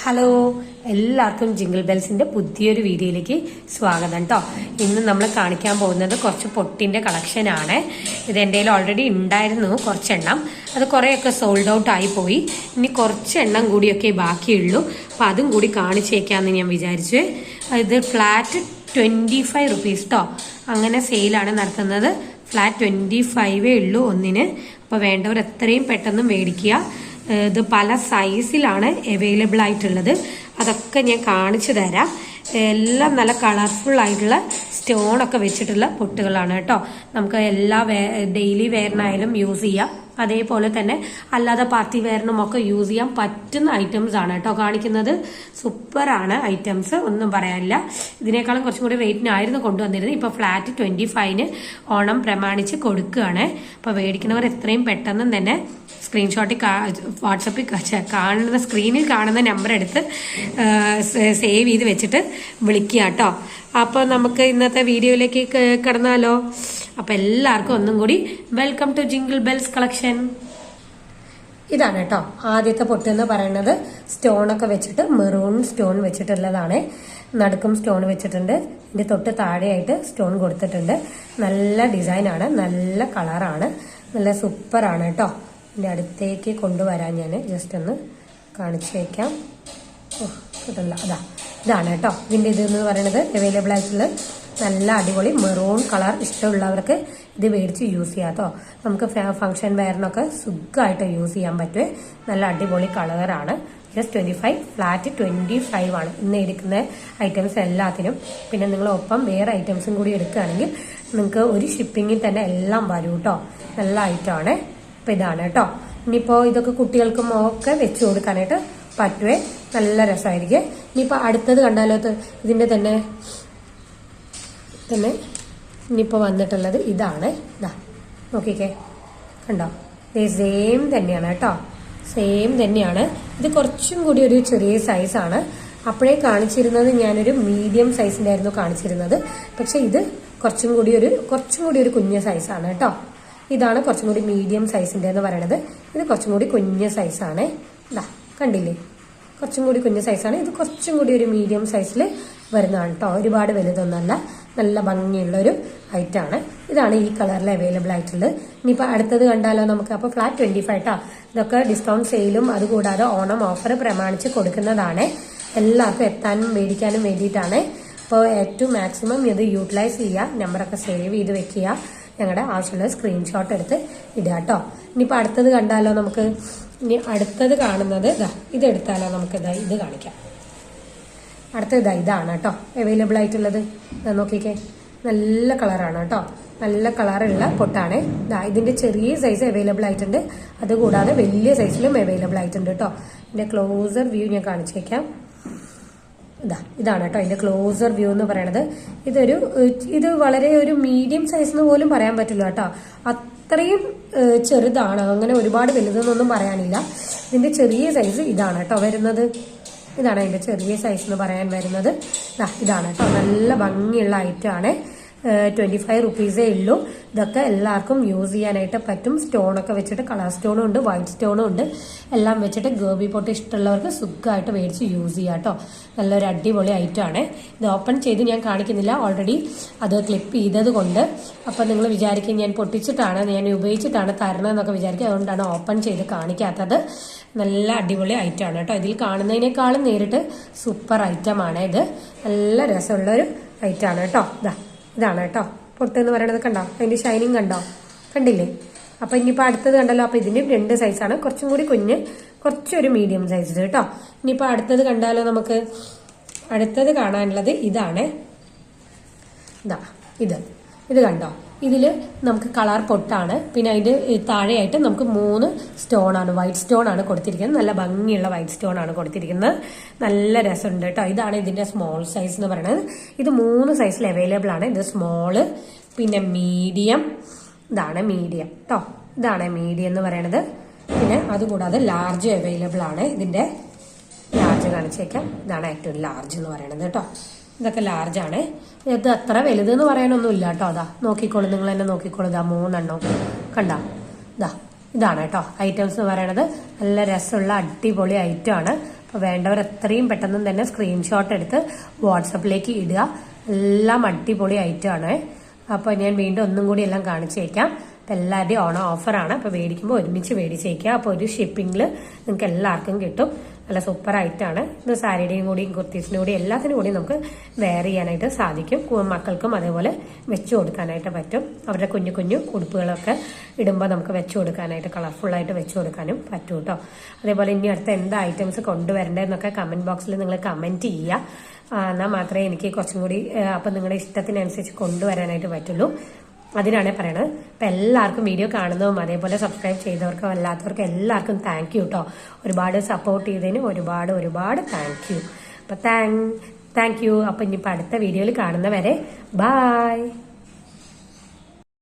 Hello, എല്ലാവർക്കും jingle ബെൽസിന്റെ പുതിയൊരു വീഡിയോയിലേക്ക് സ്വാഗതം കേട്ടോ. ഇന്ന് നമ്മൾ കാണിക്കാൻ പോകുന്നത് കുറച്ച് പൊട്ടിന്റെ കളക്ഷൻ ആണ്. ഇത് എൻ്റെ കയ്യിൽ ഓൾറെഡി ഉണ്ടായിരുന്നു കുറച്ചെണ്ണം. അത് കുറേയൊക്കെ സോൾഡ് ഔട്ട് ആയി പോയി. ഇനി കുറച്ച് എണ്ണം കൂടിയൊക്കെ ബാക്കിയുള്ളൂ. അപ്പം അതും കൂടി കാണിച്ചേക്കാന്ന് ഞാൻ വിചാരിച്ചു. ഇത് ഫ്ലാറ്റ് 25 റുപ്പീസ് കേട്ടോ. അങ്ങനെ സെയിലാണ് നടത്തുന്നത്. ഫ്ലാറ്റ് 25 ഉള്ളൂ ഒന്നിന്. അപ്പോൾ വേണ്ടവർ എത്രയും പെട്ടെന്ന് മേടിക്കുക. ഇത് പല സൈസിലാണ് അവൈലബിൾ ആയിട്ടുള്ളത്. അതൊക്കെ ഞാൻ കാണിച്ചു തരാം. എല്ലാം നല്ല കളർഫുൾ ആയിട്ടുള്ള സ്റ്റോണൊക്കെ വെച്ചിട്ടുള്ള പൊട്ടുകളാണ് കേട്ടോ. നമുക്ക് എല്ലാ ഡെയിലി വെയറിനായാലും യൂസ് ചെയ്യാം. അതേപോലെ തന്നെ അല്ലാതെ പാർട്ടി വെയറിനും ഒക്കെ യൂസ് ചെയ്യാൻ പറ്റുന്ന ഐറ്റംസ് ആണ് കേട്ടോ കാണിക്കുന്നത്. സൂപ്പറാണ് ഐറ്റംസ്, ഒന്നും പറയാനില്ല. ഇതിനേക്കാളും കുറച്ചും കൂടി റേറ്റിനായിരുന്നു കൊണ്ടുവന്നിരുന്നത്. ഇപ്പൊ ഫ്ലാറ്റ് 25 ഓണം പ്രമാണിച്ച് കൊടുക്കുകയാണ്. അപ്പൊ മേടിക്കുന്നവർ എത്രയും പെട്ടെന്ന് തന്നെ സ്ക്രീൻഷോട്ടിൽ വാട്സപ്പിൽ കാണുന്ന സ്ക്രീനിൽ കാണുന്ന നമ്പർ എടുത്ത് സേവ് ചെയ്ത് വെച്ചിട്ട് വിളിക്കുക കേട്ടോ. അപ്പോൾ നമുക്ക് ഇന്നത്തെ വീഡിയോയിലേക്ക് കിടന്നാലോ. അപ്പൊ എല്ലാവർക്കും ഒന്നും കൂടി welcome to Jingle Bells collection. ഇതാണ് കേട്ടോ ആദ്യത്തെ പൊട്ട് എന്ന് പറയുന്നത്. സ്റ്റോണൊക്കെ വെച്ചിട്ട് മെറൂൺ സ്റ്റോൺ വെച്ചിട്ടുള്ളതാണ്. നടുക്കും സ്റ്റോൺ വെച്ചിട്ടുണ്ട്. ഇതിന്റെ തൊട്ട് താഴെയായിട്ട് സ്റ്റോൺ കൊടുത്തിട്ടുണ്ട്. നല്ല ഡിസൈനാണ്, നല്ല കളറാണ്, നല്ല സൂപ്പറാണ് കേട്ടോ. ഇതിന്റെ അടുത്തേക്ക് കൊണ്ടുവരാൻ ഞാൻ ജസ്റ്റ് ഒന്ന് കാണിച്ചു വയ്ക്കാം. കിട്ടില്ല, ഇതാണ് കേട്ടോ ഇതിന്റെ ഇതെന്ന് പറയുന്നത്. അവൈലബിൾ ആയിട്ടുള്ള നല്ല അടിപൊളി മെറൂൺ കളർ ഇഷ്ടമുള്ളവർക്ക് ഇത് മേടിച്ച് യൂസ് ചെയ്യാം കേട്ടോ. നമുക്ക് ഫംഗ്ഷൻ വെയറിനൊക്കെ സുഖമായിട്ട് യൂസ് ചെയ്യാൻ പറ്റുമേ. നല്ല അടിപൊളി കളറാണ്. ജസ്റ്റ് 25, ഫ്ലാറ്റ് 25 ആണ് ഇന്ന് എടുക്കുന്ന ഐറ്റംസ് എല്ലാത്തിനും. പിന്നെ നിങ്ങൾ ഒപ്പം വേറെ ഐറ്റംസും കൂടി എടുക്കുകയാണെങ്കിൽ നിങ്ങൾക്ക് ഒരു ഷിപ്പിങ്ങിൽ തന്നെ എല്ലാം വരും കേട്ടോ. നല്ല ഐറ്റമാണ്. അപ്പൊ ഇതാണ് കേട്ടോ. ഇനിയിപ്പോ ഇതൊക്കെ കുട്ടികൾക്കും ഒക്കെ വെച്ചു കൊടുക്കാനായിട്ട് പറ്റുവേ. നല്ല രസമായിരിക്കും. ഇനിയിപ്പോ അടുത്തത് കണ്ടാലോ. ഇതിന്റെ തന്നെ ഇനിയിപ്പോ വന്നിട്ടുള്ളത് ഇതാണ്. ഇതാ നോക്കിക്കേ, കണ്ടോ? സെയിം തന്നെയാണ് കേട്ടോ, സെയിം തന്നെയാണ്. ഇത് കുറച്ചും കൂടി ഒരു ചെറിയ സൈസാണ്. അപ്പോഴേ കാണിച്ചിരുന്നത് ഞാനൊരു മീഡിയം സൈസിന്റെ ആയിരുന്നു കാണിച്ചിരുന്നത്. പക്ഷെ ഇത് കുറച്ചും കൂടി ഒരു കുഞ്ഞ സൈസാണ് കേട്ടോ. ഇതാണ് കുറച്ചും കൂടി മീഡിയം സൈസിന്റെ എന്ന് പറയുന്നത്. ഇത് കുറച്ചും കൂടി കുഞ്ഞ സൈസാണ്. ഇതാ കണ്ടില്ലേ, കുറച്ചും കൂടി കുഞ്ഞ സൈസാണ്. ഇത് കുറച്ചും കൂടി ഒരു മീഡിയം സൈസിൽ വരുന്നതാണ് കേട്ടോ. ഒരുപാട് വലുതൊന്നല്ല, നല്ല ഭംഗിയുള്ളൊരു ഐറ്റമാണ്. ഇതാണ് ഈ കളറിൽ അവൈലബിൾ ആയിട്ടുള്ളത്. ഇനിയിപ്പോൾ അടുത്തത് കണ്ടാലോ നമുക്ക്. അപ്പോൾ ഫ്ലാറ്റ് 25 കേട്ടോ. ഇതൊക്കെ ഡിസ്കൗണ്ട് സെയിലും അതുകൂടാതെ ഓണം ഓഫർ പ്രമാണിച്ച് കൊടുക്കുന്നതാണ്. എല്ലാവർക്കും എത്താനും മേടിക്കാനും വേണ്ടിയിട്ടാണ്. അപ്പോൾ ഏറ്റവും മാക്സിമം ഇത് യൂട്ടിലൈസ് ചെയ്യുക. നമ്പറൊക്കെ സേവ് ചെയ്ത് വെക്കുക. ഞങ്ങളുടെ ആവശ്യമുള്ള സ്ക്രീൻഷോട്ട് എടുത്ത് ഇടുക കേട്ടോ. ഇനിയിപ്പോൾ അടുത്തത് കണ്ടാലോ നമുക്ക്. ഇനി അടുത്തത് കാണുന്നത് ഇത് എടുത്താലോ നമുക്ക്. ഇത് കാണിക്കാം. അടുത്തത് ഇതാണ് കേട്ടോ അവൈലബിൾ ആയിട്ടുള്ളത്. നോക്കിക്കേ, നല്ല കളറാണ് കേട്ടോ. നല്ല കളറുള്ള പൊട്ടാണ്. ഇതിന്റെ ചെറിയ സൈസ് അവൈലബിൾ ആയിട്ടുണ്ട്. അതുകൂടാതെ വലിയ സൈസിലും അവൈലബിൾ ആയിട്ടുണ്ട് കേട്ടോ. ഇതിന്റെ ക്ലോസർ വ്യൂ ഞാൻ കാണിച്ചേക്കാം. ഇതാണ് കേട്ടോ ഇതിന്റെ ക്ലോസർ വ്യൂ എന്ന് പറയണത്. ഇത് വളരെ ഒരു മീഡിയം സൈസ് എന്ന് പോലും പറയാൻ പറ്റില്ല കേട്ടോ. അത്രയും ചെറുതാണ്. അങ്ങനെ ഒരുപാട് വലുതെന്നൊന്നും പറയാനില്ല. ഇതിന്റെ ചെറിയ സൈസ് ഇതാണ് കേട്ടോ വരുന്നത്. ഇതാണ് അതിന്റെ ചെറിയ സൈസ് എന്ന് പറയാൻ വരുന്നത്. ഇതാണ് കേട്ടോ. നല്ല ഭംഗിയുള്ള ഐറ്റം ആണ്. 25 റുപ്പീസേ ഉള്ളൂ. ഇതൊക്കെ എല്ലാവർക്കും യൂസ് ചെയ്യാനായിട്ട് പറ്റും. സ്റ്റോണൊക്കെ വെച്ചിട്ട് കളർ സ്റ്റോണും ഉണ്ട്, വൈറ്റ് സ്റ്റോണും ഉണ്ട്. എല്ലാം വെച്ചിട്ട് ഗോബി പൊട്ട് ഇഷ്ടമുള്ളവർക്ക് സുഖമായിട്ട് മേടിച്ച് യൂസ് ചെയ്യാം കേട്ടോ. നല്ലൊരു അടിപൊളി ഐറ്റം ആണ്. ഇത് ഓപ്പൺ ചെയ്ത് ഞാൻ കാണിക്കുന്നില്ല, ഓൾറെഡി അത് ക്ലിപ്പ് ചെയ്തത് കൊണ്ട്. അപ്പം നിങ്ങൾ വിചാരിക്കും ഞാൻ പൊട്ടിച്ചിട്ടാണ്, ഞാൻ ഉപയോഗിച്ചിട്ടാണ് തരണമെന്നൊക്കെ വിചാരിക്കും. അതുകൊണ്ടാണ് ഓപ്പൺ ചെയ്ത് കാണിക്കാത്തത്. നല്ല അടിപൊളി ഐറ്റം ആണ് കേട്ടോ. ഇതിൽ കാണുന്നതിനേക്കാളും നേരിട്ട് സൂപ്പർ ഐറ്റമാണ് ഇത്. നല്ല രസമുള്ളൊരു ഐറ്റം ആണ് കേട്ടോ. ഇതാണ് കേട്ടോ പൊട്ട് എന്ന് പറയുന്നത്. കണ്ടോ അതിന്റെ ഷൈനിങ് കണ്ടോ? കണ്ടില്ലേ? അപ്പൊ ഇനിയിപ്പോ അടുത്തത് കണ്ടല്ലോ. അപ്പൊ ഇതിന്റെ 2 സൈസാണ്. കുറച്ചും കൂടി കുഞ്ഞ്, കുറച്ചൊരു മീഡിയം സൈസ് കേട്ടോ. ഇനിയിപ്പോ അടുത്തത് കണ്ടാലോ നമുക്ക്. അടുത്തത് കാണാനുള്ളത് ഇതാണ്. ഇത് കണ്ടോ? ഇതില് നമുക്ക് കളർ പൊട്ടാണ്. പിന്നെ അതിന്റെ താഴെയായിട്ട് നമുക്ക് 3 സ്റ്റോൺ ആണ്, വൈറ്റ് സ്റ്റോൺ ആണ് കൊടുത്തിരിക്കുന്നത്. നല്ല ഭംഗിയുള്ള വൈറ്റ് സ്റ്റോൺ ആണ് കൊടുത്തിരിക്കുന്നത്. നല്ല രസമുണ്ട് കേട്ടോ. ഇതാണ് ഇതിന്റെ സ്മോൾ സൈസ് എന്ന് പറയുന്നത്. ഇത് 3 സൈസിൽ അവൈലബിൾ ആണ്. ഇത് സ്മോള്, പിന്നെ മീഡിയം. ഇതാണ് മീഡിയം കേട്ടോ. ഇതാണ് മീഡിയം എന്ന് പറയുന്നത്. പിന്നെ അതുകൂടാതെ ലാർജ് അവൈലബിൾ ആണ്. ഇതിന്റെ ലാർജ് കാണിച്ചേക്കാം. ഇതാണ് ഏറ്റവും ലാർജ് എന്ന് പറയുന്നത് കേട്ടോ. ഇതൊക്കെ ലാർജാണ്. ഇത് അത്ര വലുതെന്ന് പറയാനൊന്നും ഇല്ല കേട്ടോ. നോക്കിക്കോളൂ, നിങ്ങൾ തന്നെ നോക്കിക്കോളൂ. 3 എണ്ണം കണ്ടോ. ഇതാണ് കേട്ടോ ഐറ്റംസ് എന്ന് പറയണത്. നല്ല രസമുള്ള അടിപൊളി ഐറ്റം ആണ്. അപ്പോൾ വേണ്ടവർ എത്രയും പെട്ടെന്ന് തന്നെ സ്ക്രീൻഷോട്ട് എടുത്ത് വാട്സപ്പിലേക്ക് ഇടുക. എല്ലാം അടിപൊളി ഐറ്റമാണ്. അപ്പോൾ ഞാൻ വീണ്ടും ഒന്നും കൂടി എല്ലാം കാണിച്ചേക്കാം. അപ്പം എല്ലാവരുടെയും ഓണം ഓഫറാണ്. അപ്പോൾ മേടിക്കുമ്പോൾ ഒരുമിച്ച് മേടിച്ചേക്കുക. അപ്പോൾ ഒരു ഷിപ്പിങ്ങിൽ നിങ്ങൾക്ക് എല്ലാവർക്കും കിട്ടും. നല്ല സൂപ്പർ ആയിട്ടാണ്. ഇത് സാരിയുടെയും കൂടിയും കുർത്തീസിൻ്റെ കൂടി എല്ലാത്തിനും കൂടി നമുക്ക് വെയർ ചെയ്യാനായിട്ട് സാധിക്കും. മക്കൾക്കും അതേപോലെ വെച്ചു കൊടുക്കാനായിട്ട് പറ്റും. അവരുടെ കുഞ്ഞു കുഞ്ഞു ഉടുപ്പുകളൊക്കെ ഇടുമ്പോൾ നമുക്ക് വെച്ചു കൊടുക്കാനായിട്ട് കളർഫുള്ളായിട്ട് വെച്ചു കൊടുക്കാനും പറ്റും കേട്ടോ. അതേപോലെ ഇനി അടുത്ത എന്താ ഐറ്റംസ് കൊണ്ടുവരേണ്ടതെന്നൊക്കെ കമൻറ്റ് ബോക്സിൽ നിങ്ങൾ കമൻറ്റ് ചെയ്യുക. എന്നാൽ മാത്രമേ എനിക്ക് കുറച്ചും കൂടി അപ്പം നിങ്ങളുടെ ഇഷ്ടത്തിനനുസരിച്ച് കൊണ്ടുവരാനായിട്ട് പറ്റുള്ളൂ. അതിനാണ് പറയണത്. അപ്പം എല്ലാവർക്കും വീഡിയോ കാണുന്നതും അതേപോലെ സബ്സ്ക്രൈബ് ചെയ്തവർക്കും അല്ലാത്തവർക്കും എല്ലാവർക്കും താങ്ക് യു കേട്ടോ. ഒരുപാട് സപ്പോർട്ട് ചെയ്തതിന് ഒരുപാട് താങ്ക് യു. അപ്പം താങ്ക് യു. അപ്പം ഇനിയിപ്പോൾ അടുത്ത വീഡിയോയിൽ കാണുന്നവരെ ബായ്.